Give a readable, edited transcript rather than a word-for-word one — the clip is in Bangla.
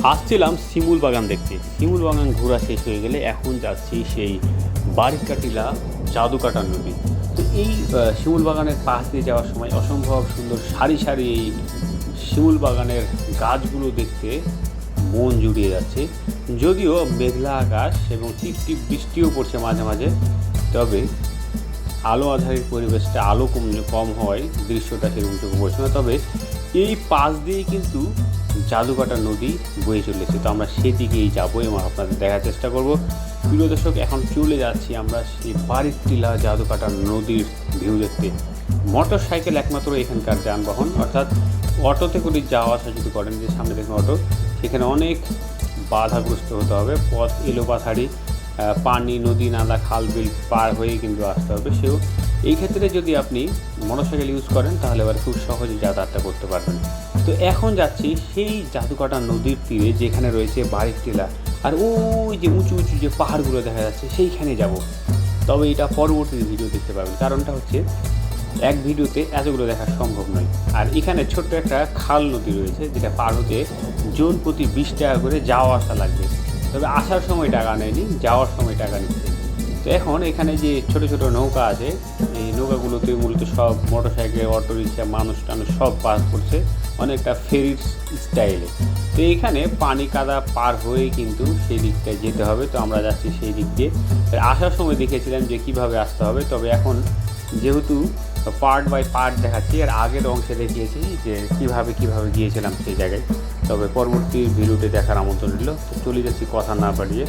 আসছিলাম শিমুল বাগান দেখতে। শিমুল বাগান ঘোরা শেষ হয়ে গেলে এখন যাচ্ছি সেই বারিকাটিলা জাদুকাটা নদী। তো এই শিমুল বাগানের পাশ দিয়ে যাওয়ার সময় অসম্ভব সুন্দর সারি সারি এই শিমুল বাগানের গাছগুলো দেখতে মন জুড়িয়ে যাচ্ছে। যদিও মেঘলা আকাশ এবং টিপ টিপ বৃষ্টিও পড়ছে মাঝে মাঝে, তবে আলো আঁধারির পরিবেশটা আলো কম হওয়ায় দৃশ্যটা সেরকম চোখে পড়ছে না। তবে এই পাশ দিয়েই কিন্তু জাদুকাটা নদী বয়ে চলেছে, তো আমরা সেদিকেই যাবো এবং আপনাদের দেখার চেষ্টা করব। প্রিয় দর্শক, এখন চলে যাচ্ছি আমরা সেই বারিকটিলা জাদুকাটা নদীর ভিউ দেখতে। মোটর সাইকেল একমাত্র এখানকার যানবাহন, অর্থাৎ অটোতে করে যাওয়া আসা যদি করেন, যে সামনে দেখুন অটো, সেখানে অনেক বাধাগ্রস্ত হতে হবে। পথ এলোপাথারি, পানি, নদী, নালা, খাল, বিল পার হয়ে কিন্তু আসতে হবে। সেও এই ক্ষেত্রে যদি আপনি মোটরসাইকেল ইউজ করেন তাহলে এবার খুব সহজে যাতায়াতটা করতে পারবেন। তো এখন যাচ্ছি সেই জাদুকাটা নদীর তীরে, যেখানে রয়েছে বারিকটিলা, আর ওই যে উঁচু উঁচু যে পাহাড়গুলো দেখা যাচ্ছে সেইখানে যাব। তবে এটা পরবর্তী ভিডিও দেখতে পাবেন, কারণটা হচ্ছে এক ভিডিওতে এতগুলো দেখা সম্ভব নয়। আর এখানে ছোট্ট একটা খাল নদী রয়েছে, যেটা পার হতে জন প্রতি 20 টাকা করে যাওয়া আসা লাগবে। তবে আসার সময় টাকা নেয়নি, যাওয়ার সময় টাকা নিচ্ছে। তো এখন এখানে যে ছোট ছোট নৌকা আছে, এই নৌকাগুলোতে মূলত সব মোটরসাইকেল, অটো রিক্সা, মানুষ টানুষ সব পাস করছে, অনেকটা ফেরির স্টাইলে। তো এইখানে পানি কাদা পার হয়েই কিন্তু সেই দিকটায় যেতে হবে। তো আমরা যাচ্ছি সেই দিক দিয়ে। আসার সময় দেখেছিলাম যে কীভাবে আসতে হবে, তবে এখন যেহেতু পার্ট বাই পার্ট দেখাচ্ছি, আর আগের অংশে দেখিয়েছি যে কীভাবে গিয়েছিলাম সেই জায়গায়। তবে পরবর্তী ভিডিওটি দেখার আমন্ত্রণ রইল। তো চলে যাচ্ছি কথা না বাড়িয়ে।